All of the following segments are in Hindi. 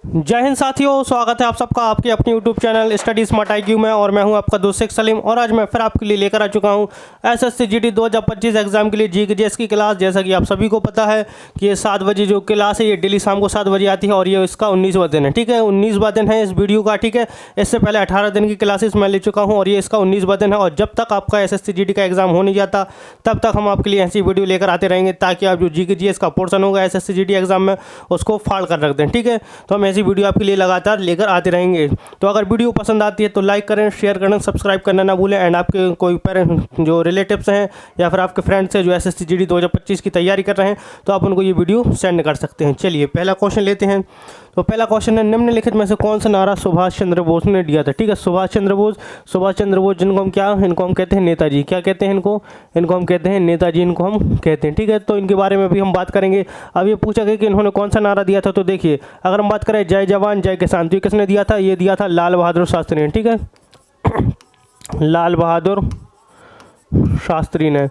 जय हिंद साथियों, स्वागत है आप सबका आपके अपनी YouTube channel study smart IQ में। और मैं हूं आपका दोस्त शेख सलीम और आज मैं फिर आपके लिए लेकर आ चुका हूं SSC GD 2025 एग्जाम के लिए GS की क्लास। जैसा कि आप सभी को पता है कि ये 7 बजे जो क्लास है ये डेली शाम को 7 बजे आती है और ये इसका 19वां दिन है। ठीक है, 19वां दिन है इस वीडियो का। ठीक है, इससे पहले 18 दिन की क्लासेस मैं ले चुका हूँ और ये इसका 19वां दिन है। और जब तक आपका SSC GD का एग्जाम हो नहीं जाता तब तक हम आपके लिए ऐसी वीडियो लेकर आते रहेंगे ताकि आप जो GS का पोर्सन होगा SSC GD एग्जाम में उसको फाड़ कर रख दें। ठीक है, तो हम ऐसी वीडियो आपके लिए लगातार लेकर आते रहेंगे। तो अगर वीडियो पसंद आती है तो लाइक करें, शेयर करें, सब्सक्राइब करना ना भूलें। एंड आपके कोई पेरेंट जो रिलेटिव्स हैं या फिर आपके फ्रेंड्स हैं जो SSC GD 2025 की तैयारी कर रहे हैं तो आप उनको ये वीडियो सेंड कर सकते हैं। चलिए पहला क्वेश्चन लेते हैं। तो पहला क्वेश्चन है, निम्नलिखित में से कौन सा नारा सुभाष चंद्र बोस ने दिया था। ठीक है, सुभाष चंद्र बोस जिनको हम इनको हम कहते हैं नेताजी। क्या कहते हैं इनको हम कहते हैं नेताजी, इनको हम कहते हैं। ठीक है, तो इनके बारे में भी हम बात करेंगे। अब ये पूछा गया कि इन्होंने कौन सा नारा दिया था। तो देखिए, अगर हम बात करें जय जवान जय किसान, तो ये किसने दिया था? ये दिया था लाल बहादुर शास्त्री ने। ठीक है, लाल बहादुर शास्त्री ने।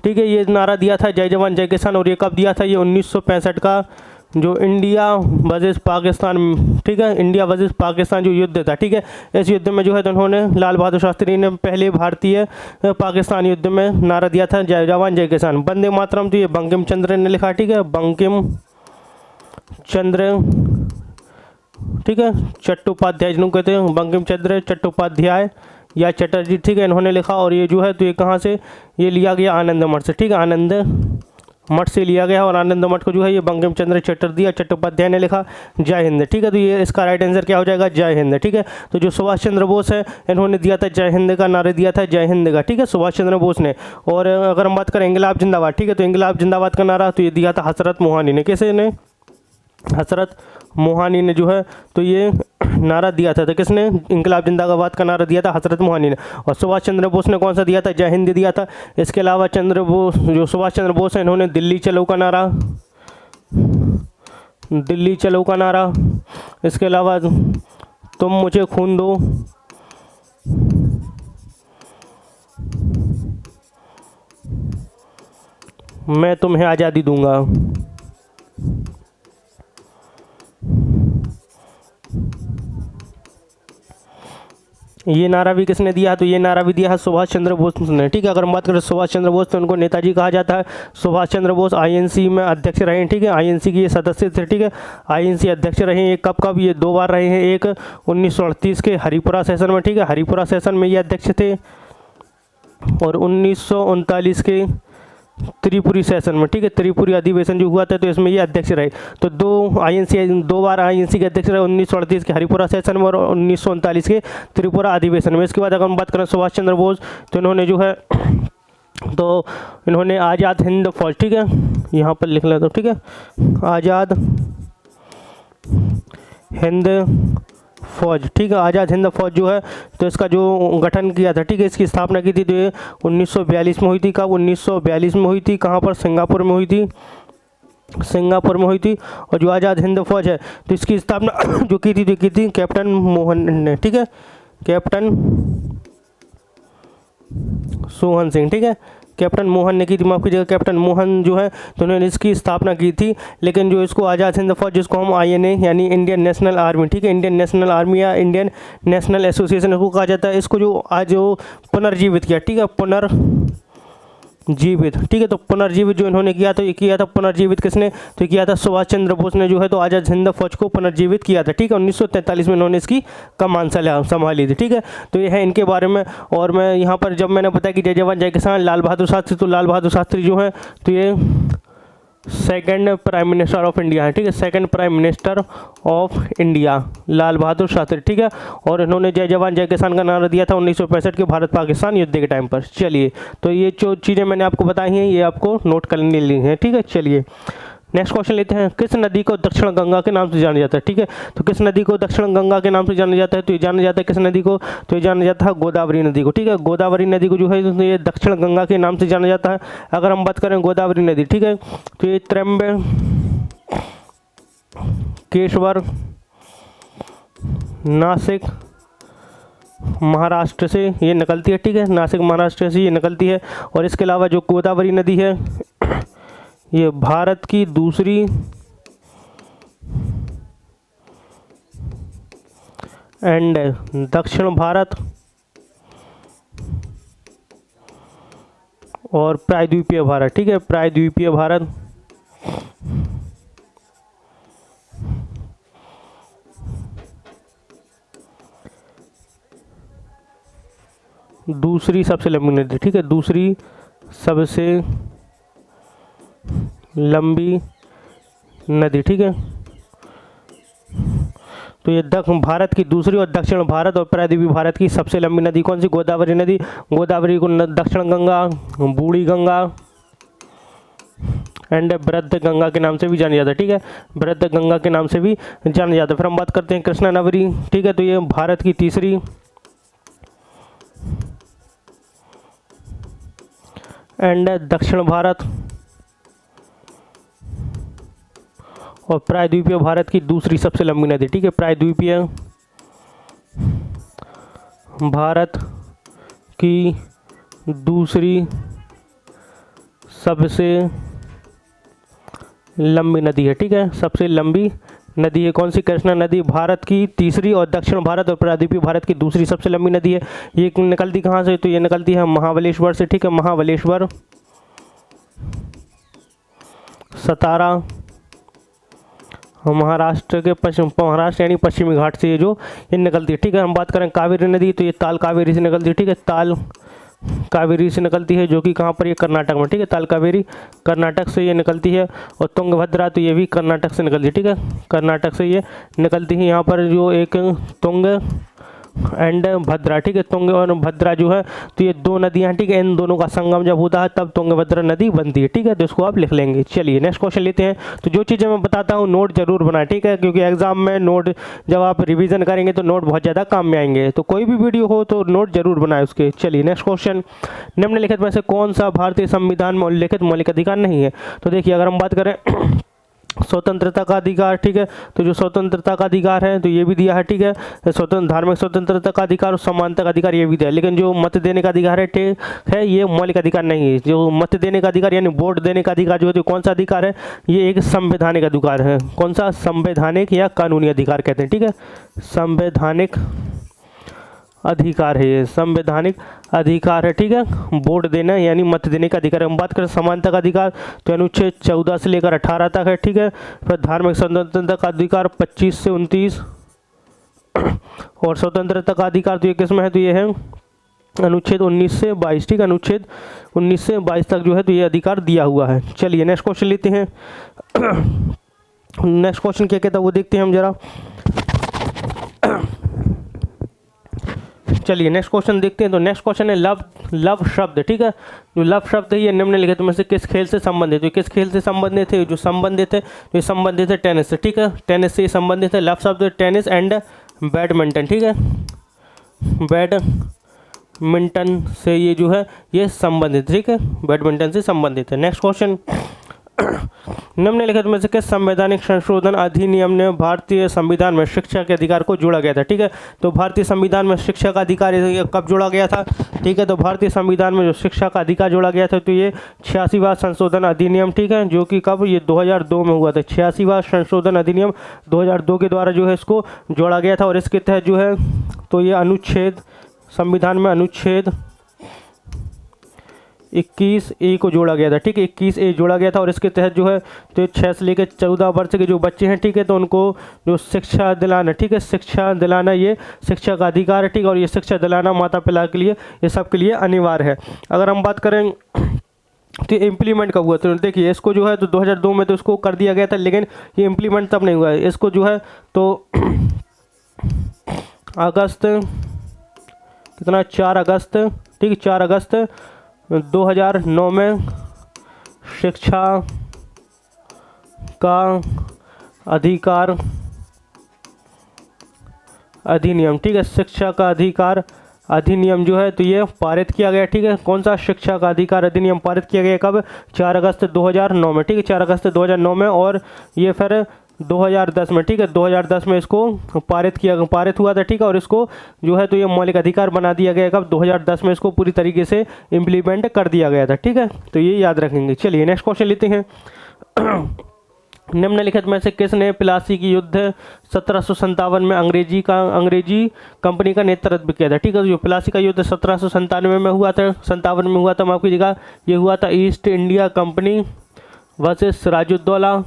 ठीक है, ये नारा दिया था जय जवान जय किसान। और ये कब दिया था? ये 1965 का जो इंडिया वर्सेस पाकिस्तान, ठीक है, इंडिया वर्सेस पाकिस्तान जो युद्ध था। ठीक है, इस युद्ध में जो है तो उन्होंने लाल बहादुर शास्त्री ने पहले भारतीय पाकिस्तान युद्ध में नारा दिया था जय जवान जय किसान। वंदे मातरम तो ये बंकिम चंद्र ने लिखा। ठीक है, बंकिम चंद्र, ठीक है, चट्टोपाध्याय जिनको कहते हैं, बंकिम चंद्र चट्टोपाध्याय या चटर्जी। ठीक है, इन्होंने लिखा। और ये जो है तो ये कहाँ से ये लिया गया? आनंद मठ से। ठीक है, आनंद मठ से लिया गया और आनंद मठ को जो है ये बंकिम चंद्र चटर्जी या चट्टोपाध्याय ने लिखा। जय हिंद। ठीक है, तो ये इसका राइट आंसर क्या हो जाएगा? जय हिंद। ठीक है, तो जो सुभाष चंद्र बोस है इन्होंने दिया था जय हिंद का नारा दिया था, जय हिंद का। ठीक है, सुभाष चंद्र बोस ने। और अगर हम बात करें इंकलाब जिंदाबाद, ठीक है, तो इंकलाब जिंदाबाद का नारा तो ये दिया था हसरत मोहानी ने। किसे ने? हसरत मोहानी ने जो है तो ये नारा दिया था। तो किसने इंकलाब जिंदाबाद का नारा दिया था? हसरत मोहानी ने। और सुभाष चंद्र बोस ने कौन सा दिया था? जय हिंद दिया था। इसके अलावा जो सुभाष चंद्र बोस है इन्होंने दिल्ली चलो का नारा, दिल्ली चलो का नारा। इसके अलावा तुम मुझे खून दो, मैं तुम्हें आज़ादी दूंगा। ये नारा भी किसने दिया? तो ये नारा भी दिया है सुभाष चंद्र बोस ने। ठीक है, अगर हम बात करें सुभाष चंद्र बोस तो उनको नेताजी कहा जाता है। सुभाष चंद्र बोस INC में अध्यक्ष रहे हैं। ठीक है, INC के ये सदस्य थे। ठीक है, INC अध्यक्ष रहे हैं। कब ये 2 बार रहे हैं। एक 1938 के हरिपुरा सेशन में। ठीक है, हरिपुरा सेशन में ये अध्यक्ष थे और 1939 के त्रिपुरी सेशन में। ठीक है, त्रिपुरी अधिवेशन जो हुआ था तो इसमें ये अध्यक्ष रहे। तो 2 बार INC के अध्यक्ष रहे, 1938 के हरिपुरा सेशन में और 1939 के त्रिपुरा अधिवेशन में। इसके बाद अगर हम बात करें सुभाष चंद्र बोस तो इन्होंने जो है तो इन्होंने आज़ाद हिंद फौज, ठीक है, यहाँ पर लिख लेता हूँ। ठीक है, आज़ाद हिंद फौज। ठीक है, आज़ाद हिंद फौज जो है तो इसका जो गठन किया था, ठीक है, इसकी स्थापना की थी तो ये 1942 में हुई थी। कब? 1942 में हुई थी। कहाँ पर? सिंगापुर में हुई थी, सिंगापुर में हुई थी। और जो आज़ाद हिंद फौज है तो इसकी स्थापना जो की थी कैप्टन मोहन ने। ठीक है, कैप्टन सोहन सिंह। ठीक है, कैप्टन मोहन ने की थी, माफ़ कीजिएगा, कैप्टन मोहन जो है तो उन्होंने इसकी स्थापना की थी। लेकिन जो इसको आज़ाद हिंद फौज जिसको हम INA यानी इंडियन नेशनल आर्मी, ठीक है, इंडियन नेशनल आर्मी या इंडियन नेशनल एसोसिएशन इसको कहा जाता है। इसको जो आज जो पुनर्जीवित किया, ठीक है, पुनर्जीवित। ठीक है, तो पुनर्जीवित जो इन्होंने किया तो ये किया था पुनर्जीवित किसने? तो किया था सुभाष चंद्र बोस ने जो है तो आज़ाद हिंद फौज को पुनर्जीवित किया था। ठीक है, 1943 में इन्होंने इसकी कमान संभाली थी। ठीक है, तो ये है इनके बारे में। और मैं यहाँ पर जब मैंने बताया कि जय जवान जय किसान लाल बहादुर शास्त्री, तो लाल बहादुर शास्त्री जो है तो ये 2nd prime minister of India है। ठीक है, 2nd prime minister of India Lal Bahadur Shastri. ठीक है, और इन्होंने जय जवान जय किसान का नारा दिया था 1965 के भारत पाकिस्तान युद्ध के टाइम पर। चलिए, तो ये जो चीज़ें मैंने आपको बताई हैं ये आपको नोट करने ली हैं। ठीक है, चलिए नेक्स्ट क्वेश्चन लेते हैं। किस नदी को दक्षिण गंगा के नाम से जाना जाता है? ठीक है, तो किस नदी को दक्षिण गंगा के नाम से जाना जाता है? तो ये जाना जाता है किस नदी को? तो ये जाना जाता है गोदावरी नदी को। ठीक है, गोदावरी नदी को जो है तो ये दक्षिण गंगा के नाम से जाना जाता है। अगर हम बात करें गोदावरी नदी, ठीक है, तो ये त्र्यंबकेश्वर, नासिक, महाराष्ट्र से ये निकलती है। ठीक है, नासिक महाराष्ट्र से ये निकलती है। और इसके अलावा जो गोदावरी नदी है ये भारत की दूसरी एंड दक्षिण भारत और प्रायद्वीपीय भारत, ठीक है, प्रायद्वीपीय भारत। दूसरी सबसे लंबी नदी, ठीक है, दूसरी सबसे लंबी नदी, ठीक है। तो ये भारत की दूसरी और दक्षिण भारत और प्रायद्वीपीय भारत की सबसे लंबी नदी कौन सी? गोदावरी नदी। गोदावरी को दक्षिण गंगा, बूढ़ी गंगा एंड वृद्ध गंगा के नाम से भी जाना जाता है, ठीक है, वृद्ध गंगा के नाम से भी जाना जाता है। फिर हम बात करते हैं कृष्णा नगरी, ठीक है, तो ये भारत की तीसरी एंड दक्षिण भारत और प्रायद्वीपीय भारत की दूसरी सबसे लंबी नदी, ठीक है, प्रायद्वीपीय भारत की दूसरी सबसे लंबी नदी है, ठीक है, सबसे लंबी नदी है कौन सी? कृष्णा नदी। भारत की तीसरी और दक्षिण भारत और प्रायद्वीपीय भारत की दूसरी सबसे लंबी नदी है। ये निकलती कहाँ से? तो ये निकलती है महाबलेश्वर से, ठीक है, महाबलेश्वर, सतारा, महाराष्ट्र के महाराष्ट्र यानी पश्चिमी घाट से ये निकलती है, ठीक है। हम बात करें कावेरी नदी, तो ये ताल कावेरी से निकलती है, ठीक है, ताल कावेरी से निकलती है, जो कि कहाँ पर? ये कर्नाटक में, ठीक है, ताल कावेरी कर्नाटक से ये निकलती है। और तुंगभद्रा, तो ये भी कर्नाटक से निकलती है, ठीक है, कर्नाटक से ये निकलती है। यहाँ पर जो एक तुंग एंड भद्रा, ठीक है, तुंग और भद्रा जो है तो ये दो नदियाँ, ठीक है, इन दोनों का संगम जब होता है तब तुंगभद्रा नदी बनती है, ठीक है, तो इसको आप लिख लेंगे। चलिए नेक्स्ट क्वेश्चन लेते हैं। तो जो चीज़ें मैं बताता हूँ नोट जरूर बनाए, ठीक है, क्योंकि एग्जाम में नोट जब आप रिवीजन करेंगे तो नोट बहुत ज़्यादा काम में आएंगे, तो कोई भी वीडियो हो तो नोट जरूर बनाए उसके। चलिए नेक्स्ट क्वेश्चन, निम्नलिखित में से कौन सा भारतीय संविधान में उल्लेखित मौलिक अधिकार नहीं है? तो देखिए, अगर हम बात करें स्वतंत्रता का अधिकार, ठीक है, तो जो स्वतंत्रता का अधिकार है तो ये भी दिया है, ठीक है, स्वतंत्र धार्मिक स्वतंत्रता का अधिकार और समानता का अधिकार ये भी दिया है। लेकिन जो मत देने का अधिकार है, ठीक है, ये मौलिक अधिकार नहीं है। जो मत देने का अधिकार यानी वोट देने का अधिकार जो है तो कौन सा अधिकार है? ये एक संवैधानिक अधिकार है। कौन सा? संवैधानिक या कानूनी अधिकार कहते हैं, ठीक है, संवैधानिक अधिकार है, ये संवैधानिक अधिकार है, ठीक है, वोट देना यानी मत देने का अधिकार है। हम बात करें समानता का अधिकार तो अनुच्छेद 14 से लेकर 18 तक है, ठीक है। फिर धार्मिक स्वतंत्रता का अधिकार 25 से 29 और स्वतंत्रता का अधिकार तो ये किस में है? तो ये है अनुच्छेद 19 से 22, ठीक है, अनुच्छेद 19 से 22 तक जो है तो ये अधिकार दिया हुआ है। चलिए नेक्स्ट क्वेश्चन लेते हैं। नेक्स्ट क्वेश्चन क्या कहता है वो देखते हैं हम जरा। चलिए नेक्स्ट क्वेश्चन देखते हैं। तो नेक्स्ट क्वेश्चन है लव शब्द, ठीक है, जो लव शब्द है ये निम्नलिखित में से किस खेल से संबंधित है? किस खेल से संबंधित है? जो संबंधित है तो ये संबंधित है टेनिस से, ठीक है, टेनिस से संबंधित है। लव शब्द टेनिस एंड बैडमिंटन, ठीक है, बैडमिंटन से ये जो है ये संबंधित, ठीक है, बैडमिंटन से संबंधित है। नेक्स्ट क्वेश्चन, निम्नलिखित में से किस संवैधानिक संशोधन अधिनियम ने भारतीय संविधान में शिक्षा के अधिकार को जोड़ा गया था? ठीक है, तो भारतीय संविधान में शिक्षा का अधिकार कब जोड़ा गया था? ठीक है, तो भारतीय संविधान में जो शिक्षा का अधिकार जोड़ा गया था तो ये 86वां संशोधन अधिनियम, ठीक है, जो कि कब? ये 2002 में हुआ था। 86वां संशोधन अधिनियम 2002 के द्वारा जो है इसको जोड़ा गया था। और इसके तहत जो है तो ये अनुच्छेद संविधान में अनुच्छेद 21A को जोड़ा गया था, ठीक है, 21A जोड़ा गया था। और इसके तहत जो है तो 6 से लेकर 14 वर्ष के जो बच्चे हैं, ठीक है, तो उनको जो शिक्षा दिलाना, ठीक है, शिक्षा दिलाना ये शिक्षा का अधिकार है, ठीक है, और ये शिक्षा दिलाना माता पिता के लिए ये सबके लिए अनिवार्य है। अगर हम बात करें तो इम्प्लीमेंट कब हुआ? तो देखिए इसको जो है तो 2002 में तो इसको कर दिया गया था, लेकिन ये इम्प्लीमेंट तब नहीं हुआ है। इसको जो है तो अगस्त कितना 4 अगस्त, ठीक है, 4 अगस्त 2009 में शिक्षा का अधिकार अधिनियम, ठीक है, शिक्षा का अधिकार अधिनियम जो है तो ये पारित किया गया, ठीक है। कौन सा? शिक्षा का अधिकार अधिनियम पारित किया गया कब? 4 अगस्त 2009 में, ठीक है, 4 अगस्त 2009 में। और ये फिर 2010 में, ठीक है, 2010 में इसको पारित हुआ था, ठीक है, और इसको जो है तो ये मौलिक अधिकार बना दिया गया कब? 2010 में इसको पूरी तरीके से इम्प्लीमेंट कर दिया गया था, ठीक है, तो ये याद रखेंगे। चलिए नेक्स्ट क्वेश्चन लेते हैं। निम्नलिखित में से किसने प्लासी की युद्ध 1757 में अंग्रेजी कंपनी का नेतृत्व किया था? ठीक है, जो प्लासी का युद्ध 1797 में हुआ था, 57 में हुआ था, माफ कीजिएगा, ये हुआ था East India Company versus Sirajuddaula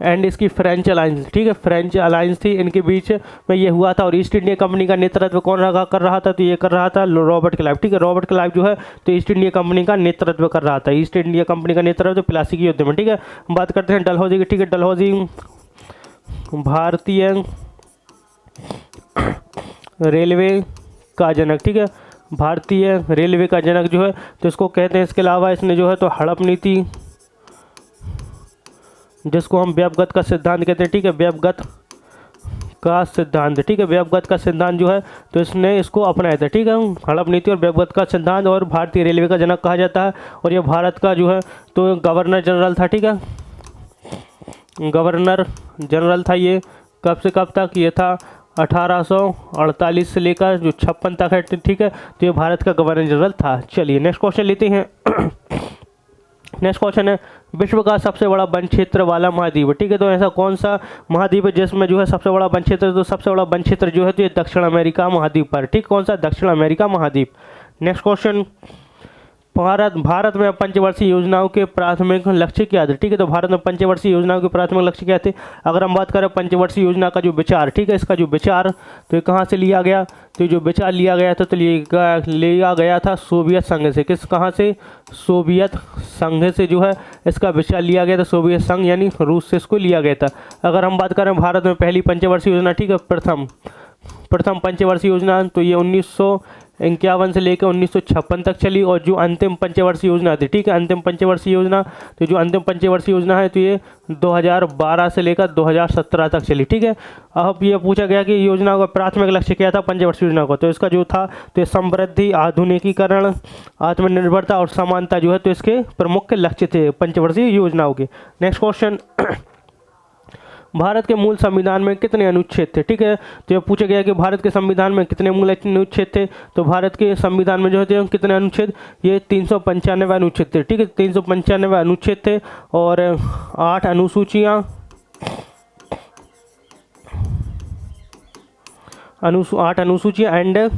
and इसकी फ्रेंच अलायंस। ठीक है, फ्रेंच अलायंस थी, इनके बीच में ये हुआ था। और ईस्ट इंडिया कंपनी का नेतृत्व कौन कर रहा था? तो ये कर रहा था रॉबर्ट क्लाइव। ठीक है, रॉबर्ट क्लाइव जो है तो ईस्ट इंडिया कंपनी का नेतृत्व कर रहा था, ईस्ट इंडिया कंपनी का नेतृत्व प्लासी की युद्ध में। ठीक है, बात करते हैं डलहौजी की। ठीक है, डलहौजी भारतीय रेलवे का जनक। ठीक है, भारतीय रेलवे का जनक जो है तो इसको कहते हैं। इसके अलावा इसने जो है तो हड़प नीति, जिसको हम व्यवगत का सिद्धांत कहते हैं। ठीक है, व्यवगत का सिद्धांत। ठीक है, व्यवगत का सिद्धांत जो है तो इसने इसको अपनाया था। ठीक है, हड़प नीति और व्यवगत का सिद्धांत, और भारतीय रेलवे का जनक कहा जाता है। और ये भारत का जो है तो गवर्नर जनरल था। ठीक है, गवर्नर जनरल था ये। कब से कब तक? ये था 1848 से लेकर जो 56 तक है। ठीक है, तो ये भारत का गवर्नर जनरल था। चलिए नेक्स्ट क्वेश्चन लेते हैं। नेक्स्ट क्वेश्चन है, विश्व का सबसे बड़ा वन क्षेत्र वाला महाद्वीप। ठीक है, तो ऐसा कौन सा महाद्वीप है जिसमें जो है सबसे बड़ा वन क्षेत्र? तो सबसे बड़ा वन क्षेत्र जो है तो ये दक्षिण अमेरिका महाद्वीप पर। ठीक, कौन सा? दक्षिण अमेरिका महाद्वीप। नेक्स्ट क्वेश्चन, भारत में पंचवर्षीय योजनाओं के प्राथमिक लक्ष्य क्या थे? ठीक है, तो भारत में पंचवर्षीय योजनाओं के प्राथमिक लक्ष्य क्या थे? अगर हम बात करें पंचवर्षीय योजना का जो विचार, ठीक है, इसका जो विचार तो ये कहाँ से लिया गया? तो जो विचार लिया गया था तो लिया गया था सोवियत संघ से। कहाँ से? सोवियत संघ से जो है इसका विचार लिया गया था, सोवियत संघ यानी रूस से इसको लिया गया था। अगर हम बात करें भारत में पहली पंचवर्षीय योजना, ठीक है, प्रथम पंचवर्षीय योजना तो ये 1951 से लेकर 1956 तक चली। और जो अंतिम पंचवर्षीय योजना थी, ठीक है, अंतिम पंचवर्षीय योजना तो जो अंतिम पंचवर्षीय योजना है तो ये 2012 से लेकर 2017 तक चली। ठीक है, अब ये पूछा गया कि योजना का प्राथमिक लक्ष्य क्या था पंचवर्षीय योजना को? तो इसका जो था तो समृद्धि, आधुनिकीकरण, आत्मनिर्भरता और समानता जो है तो इसके प्रमुख लक्ष्य थे पंचवर्षीय योजनाओं के। नेक्स्ट क्वेश्चन, भारत के मूल संविधान में कितने अनुच्छेद थे? ठीक है, तो ये पूछा गया कि भारत के संविधान में कितने मूल अनुच्छेद थे? तो भारत के संविधान में जो थे कितने अनुच्छेद? ये 395 अनुच्छेद थे। ठीक है, 395 अनुच्छेद थे और 8 अनुसूचियाँ 8 अनुसूचियाँ एंड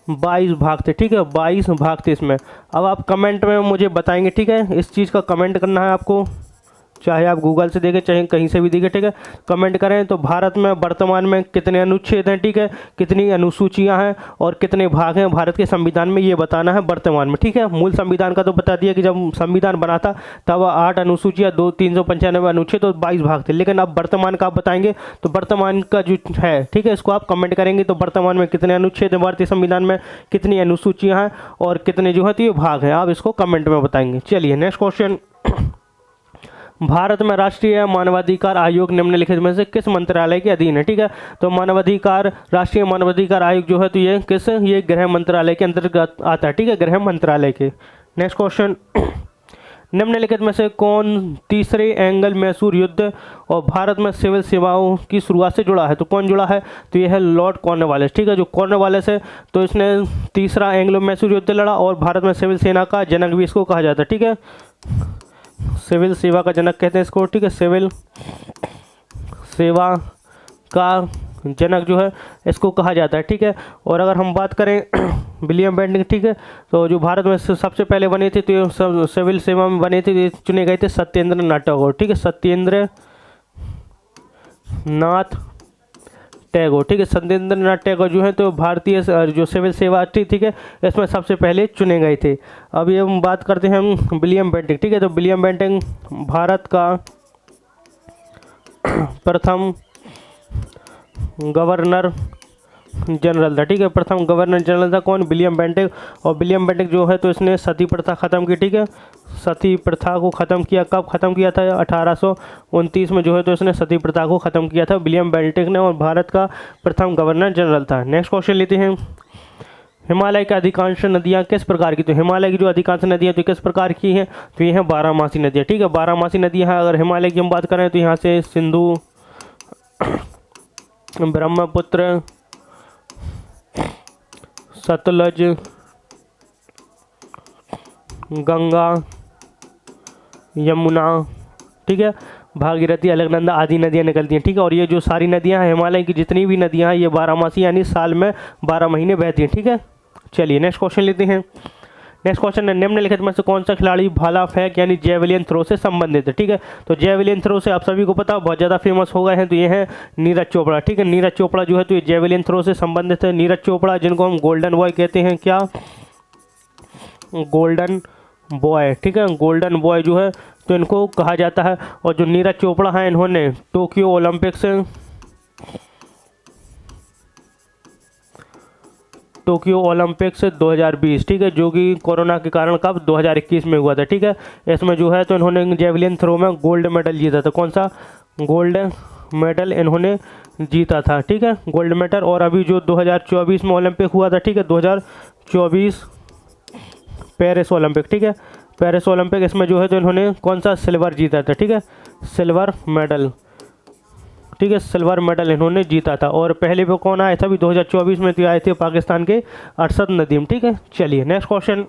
22 भाग थे। ठीक है, 22 भाग थे इसमें। अब आप कमेंट में मुझे बताएंगे। ठीक है, इस चीज़ का कमेंट करना है आपको, चाहे आप गूगल से देखें चाहे कहीं से भी देखें। ठीक है, कमेंट करें। तो भारत में वर्तमान में कितने अनुच्छेद हैं? ठीक है, कितनी अनुसूचियां हैं और कितने भाग हैं भारत के संविधान में, ये बताना है वर्तमान में। ठीक है, मूल संविधान का तो बता दिया कि जब संविधान बना था तब 8 अनुसूचियां, 395 अनुच्छेद और 22 भाग थे। लेकिन अब वर्तमान का आप बताएंगे तो वर्तमान का जो है, ठीक है, इसको आप कमेंट करेंगे। तो वर्तमान में कितने अनुच्छेद हैं भारतीय संविधान में, कितनी अनुसूचियाँ हैं और कितने जो है तो ये भाग हैं, आप इसको कमेंट में बताएंगे। चलिए नेक्स्ट क्वेश्चन, भारत में राष्ट्रीय मानवाधिकार आयोग निम्नलिखित में से किस मंत्रालय के अधीन है? ठीक है, तो राष्ट्रीय मानवाधिकार आयोग जो है तो ये गृह मंत्रालय के अंतर्गत आता है। ठीक है, गृह मंत्रालय के। नेक्स्ट क्वेश्चन, निम्नलिखित में से कौन तीसरे एंग्लो मैसूर युद्ध और भारत में सिविल सेवाओं की शुरुआत से जुड़ा है? तो कौन जुड़ा है? तो यह है लॉर्ड कॉर्नवालिस। ठीक है, जो कॉर्नवालिस है तो इसने तीसरा एंग्लो मैसूर युद्ध लड़ा और भारत में सिविल सेना का जनक भी इसको कहा जाता है। ठीक है, सिविल सेवा का जनक कहते हैं इसको। ठीक है, सिविल सेवा का जनक जो है इसको कहा जाता है। ठीक है, और अगर हम बात करें विलियम बेंटिंग, ठीक है, तो जो भारत में सबसे पहले बने थे तो ये सब सिविल सेवा में बने थे, चुने गए थे सत्येंद्र नाथ टैगोर। ठीक है, सत्येंद्र नाथ टैगोर। ठीक है, सत्येंद्र नाथ टैगोर जो है तो भारतीय जो सिविल सेवा थी, ठीक है, इसमें सबसे पहले चुने गए थे। अभी हम बात करते हैं हम विलियम बेंटिंग। ठीक है, तो विलियम बेंटिंग भारत का प्रथम गवर्नर जनरल था। ठीक है, प्रथम गवर्नर जनरल था कौन? William Bentinck. और विलियम बेंटिंग जो है तो इसने सती प्रथा ख़त्म की। ठीक है, सती प्रथा को ख़त्म किया। कब ख़त्म किया था? 1829 में जो है तो इसने सती प्रथा को ख़त्म किया था विलियम बेंटिंग ने, और भारत का प्रथम गवर्नर जनरल था। नेक्स्ट क्वेश्चन लेते हैं, हिमालय की अधिकांश नदियाँ किस प्रकार की? तो हिमालय की जो अधिकांश नदियाँ तो किस प्रकार की हैं? तो ये हैं बारहमासी नदियाँ। ठीक है, बारहमासी नदियाँ हैं। अगर हिमालय की हम बात करें तो यहाँ से सिंधु, ब्रह्मपुत्र, सतलज, गंगा, यमुना, ठीक है, भागीरथी, अलकनंदा आदि नदियाँ निकलती हैं, ठीक है। और ये जो सारी नदियाँ हैं, हिमालय की जितनी भी नदियाँ हैं, ये 12 यानी साल में 12 महीने बहती हैं, ठीक है। चलिए नेक्स्ट क्वेश्चन लेते हैं। नेक्स्ट क्वेश्चन है, निम्नलिखित में से कौन सा खिलाड़ी भाला फेंक यानी जेवलिन थ्रो से संबंधित है, ठीक है। तो जेवलिन थ्रो से आप सभी को पता, बहुत ज़्यादा फेमस हो गए हैं, तो ये है नीरज चोपड़ा, ठीक है। नीरज चोपड़ा जो है तो ये जेवलिन थ्रो से संबंधित है। नीरज चोपड़ा जिनको हम गोल्डन बॉय कहते हैं, क्या, गोल्डन बॉय, ठीक है, गोल्डन बॉय जो है तो इनको कहा जाता है। और जो नीरज चोपड़ा हैं, इन्होंने टोक्यो ओलंपिक्स 2020, ठीक है, जो कि कोरोना के कारण कब 2021 में हुआ था, ठीक है। इसमें जो है तो इन्होंने जेवलिन थ्रो में गोल्ड मेडल जीता था। कौन सा गोल्ड मेडल इन्होंने जीता था, ठीक है, गोल्ड मेडल। और अभी जो 2024 में ओलंपिक हुआ था, ठीक है, 2024 पेरिस ओलंपिक, ठीक है, पेरिस ओलंपिक, इसमें जो है तो इन्होंने कौन सा सिल्वर जीता था, ठीक है, सिल्वर मेडल, ठीक है, सिल्वर मेडल इन्होंने जीता था। और पहले पे कौन आया था, अभी 2024 में तो आए थे पाकिस्तान के अरशद नदीम, ठीक है। चलिए नेक्स्ट क्वेश्चन,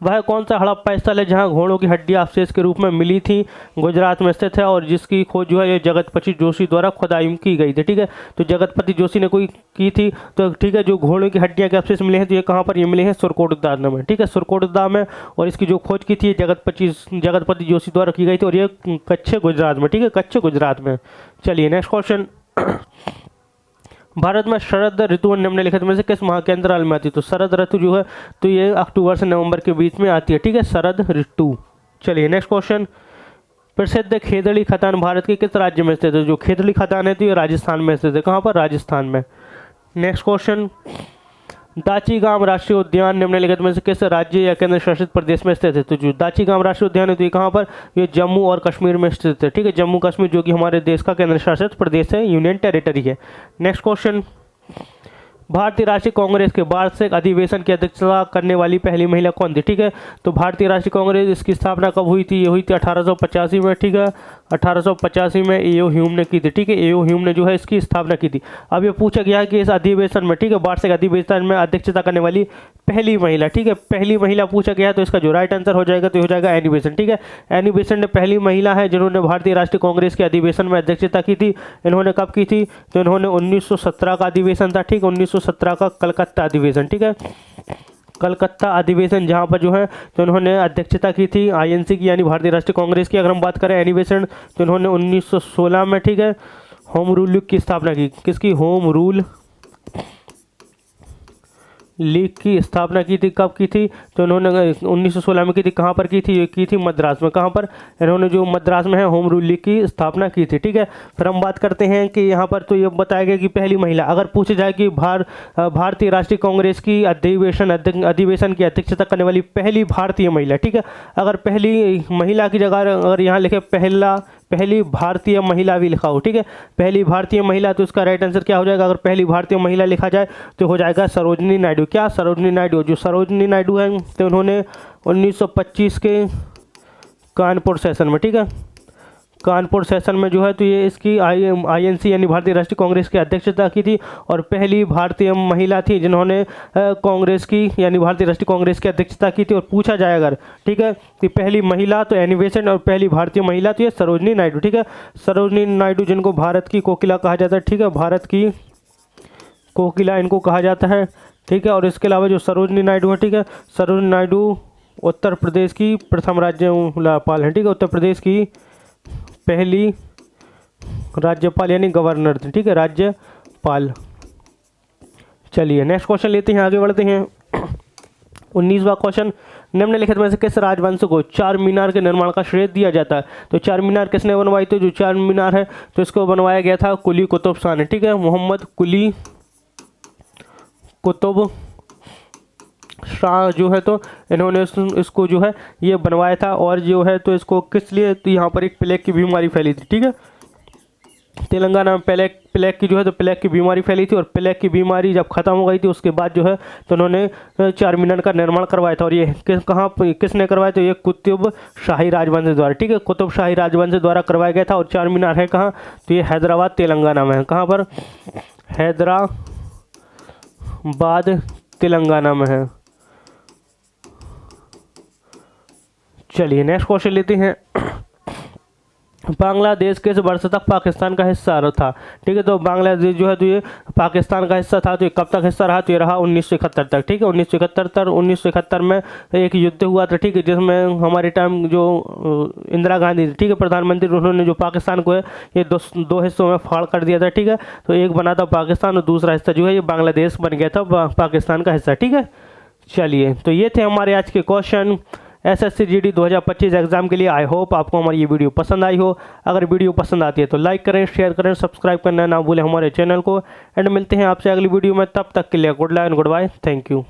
वह कौन सा हड़प्पा स्थल है जहां घोड़ों की हड्डियां अवशेष के रूप में मिली थी, गुजरात में स्थित है, और जिसकी खोज जो है ये जगतपति जोशी द्वारा खुदाई की गई थी, ठीक है। तो जगतपति जोशी ने कोई की थी, तो ठीक है, जो घोड़ों की हड्डियां के अवशेष मिले हैं तो ये कहाँ पर ये मिले हैं, सुरकोटदा में, ठीक है, सुरकोटदा में। और इसकी जो खोज की थी जगतपति जोशी द्वारा की गई थी, और ये कच्छ गुजरात में, ठीक है, कच्छ गुजरात में। चलिए नेक्स्ट क्वेश्चन, भारत में शरद ऋतु निम्नलिखित में से किस माह के अंतराल में आती है। तो शरद ऋतु जो है तो ये अक्टूबर से नवंबर के बीच में आती है, ठीक है, शरद ऋतु। चलिए नेक्स्ट क्वेश्चन, प्रसिद्ध खेतड़ी खदान भारत के किस राज्य में स्थित है। जो खेतड़ी खदान है तो ये राजस्थान में स्थित है। कहाँ पर, राजस्थान में। नेक्स्ट क्वेश्चन, दाचीगाम राष्ट्रीय उद्यान निम्नलिखित में से किस राज्य या केंद्र शासित प्रदेश में स्थित है। तो जो दाचीगाम राष्ट्रीय उद्यान है तो ये कहाँ पर, ये जम्मू और कश्मीर में स्थित है, ठीक है, जम्मू कश्मीर, जो कि हमारे देश का केंद्र शासित प्रदेश है, यूनियन टेरिटरी है। नेक्स्ट क्वेश्चन, भारतीय राष्ट्रीय कांग्रेस के वार्षिक अधिवेशन की अध्यक्षता करने वाली पहली महिला कौन थी, ठीक है। तो भारतीय राष्ट्रीय कांग्रेस, इसकी स्थापना कब हुई थी, ये हुई थी 1885 में, ठीक है, 1885 में एओ ह्यूम ने की थी, ठीक है, एओ ह्यूम ने जो है इसकी स्थापना की थी। अब ये पूछा गया है कि इस अधिवेशन में, ठीक है, वार्षिक अधिवेशन में अध्यक्षता करने वाली पहली महिला, ठीक है, पहली महिला पूछा गया है, तो इसका जो राइट आंसर हो जाएगा तो हो जाएगा एनी बेसेंट, ठीक है। एनी बेसेंट ने पहली महिला है जिन्होंने भारतीय राष्ट्रीय कांग्रेस के अधिवेशन में अध्यक्षता की थी। इन्होंने कब की थी, तो इन्होंने 1917 का अधिवेशन था, ठीक, 1917 का कलकत्ता अधिवेशन, ठीक है, कलकत्ता अधिवेशन, जहां पर जो है तो इन्होंने अध्यक्षता की थी आईएनसी की, यानी भारतीय राष्ट्रीय कांग्रेस की। अगर हम बात करें एनी बेसेंट, तो इन्होंने 1916 में, ठीक है, होम रूल लीग की स्थापना की। किसकी, होम रूल लीग की स्थापना की थी। कब की थी, तो इन्होंने 1916 में की थी। कहाँ पर की थी, ये की थी मद्रास में। कहाँ पर, इन्होंने जो मद्रास में है होम रूल लीग की स्थापना की थी, ठीक है। फिर हम बात करते हैं कि यहाँ पर तो ये बताया गया कि पहली महिला, अगर पूछा जाए कि भारतीय राष्ट्रीय कांग्रेस की अधिवेशन की अध्यक्षता करने वाली पहली भारतीय महिला, ठीक है, अगर पहली महिला की जगह अगर यहाँ लिखे पहली भारतीय महिला भी लिखा हो, ठीक है, पहली भारतीय महिला, तो इसका राइट आंसर क्या हो जाएगा, अगर पहली भारतीय महिला लिखा जाए तो हो जाएगा सरोजनी नायडू। क्या, सरोजनी नायडू। जो सरोजनी नायडू है तो उन्होंने 1925 के कानपुर सेशन में, ठीक है, कानपुर सेशन में जो है तो ये इसकी आईएनसी यानी भारतीय राष्ट्रीय कांग्रेस की अध्यक्षता की थी, और पहली भारतीय महिला थी जिन्होंने कांग्रेस की यानी भारतीय राष्ट्रीय कांग्रेस की अध्यक्षता की थी। और पूछा जाए अगर, ठीक है, कि पहली महिला तो एनी बेसेंट, और पहली भारतीय महिला तो ये सरोजनी नायडू, ठीक है, सरोजनी नायडू, जिनको भारत की कोकिला कहा जाता है, ठीक है, भारत की कोकिला इनको कहा जाता है, ठीक है। और इसके अलावा जो सरोजनी नायडू है, ठीक है, सरोजनी नायडू उत्तर प्रदेश की प्रथम राज्यपाल है, ठीक है, उत्तर प्रदेश की पहली राज्यपाल यानी गवर्नर थे, ठीक है, राज्यपाल। चलिए नेक्स्ट क्वेश्चन लेते हैं, आगे बढ़ते हैं। 19वां क्वेश्चन, निम्नलिखित में से किस राजवंश को चार मीनार के निर्माण का श्रेय दिया जाता है। तो चार मीनार किसने बनवाई थी, जो चार मीनार है तो इसको बनवाया गया था कुली कुतुब शाह ने, ठीक है, मोहम्मद कुली कुतुब शाह जो है तो इन्होंने इसको जो है ये बनवाया था। और जो है तो इसको किस लिए, तो यहाँ पर एक प्लेग की बीमारी फैली थी, ठीक है, तेलंगाना में प्लेग की जो है तो प्लेग की बीमारी फैली थी, और प्लेग की बीमारी जब खत्म हो गई थी उसके बाद जो है तो उन्होंने चार मीनार का निर्माण करवाया था। और ये किसने करवाया, तो ये कुतुब शाही राजवंश द्वारा, ठीक है, कुतुब शाही राजवंश द्वारा करवाया गया था। और चार मीनार है कहाँ, तो ये हैदराबाद तेलंगाना में है। कहाँ पर, हैदराबाद तेलंगाना में है, चलिए नेक्स्ट क्वेश्चन लेते हैं। बांग्लादेश किस वर्ष तक पाकिस्तान का हिस्सा था? ठीक है, तो बांग्लादेश जो है तो ये पाकिस्तान का हिस्सा था, तो ये कब तक हिस्सा रहा? तो ये रहा 1971 तक। ठीक है, 1971 में एक युद्ध हुआ था, ठीक है, जिसमें हमारे टाइम जो इंदिरा गांधी, ठीक है, प्रधानमंत्री, उन्होंने जो पाकिस्तान को है ये दो हिस्सों में फाड़ कर दिया था। ठीक है, तो एक बना था पाकिस्तान और दूसरा हिस्सा जो है ये बांग्लादेश बन गया था पाकिस्तान का हिस्सा। ठीक है, चलिए तो ये थे हमारे आज के क्वेश्चन SSC GD 2025 एग्जाम के लिए। आई होप आपको हमारी ये वीडियो पसंद आई हो। अगर वीडियो पसंद आती है तो लाइक करें, शेयर करें, सब्सक्राइब करना ना भूलें हमारे चैनल को। एंड मिलते हैं आपसे अगली वीडियो में, तब तक के लिए good luck and good bye. Thank you.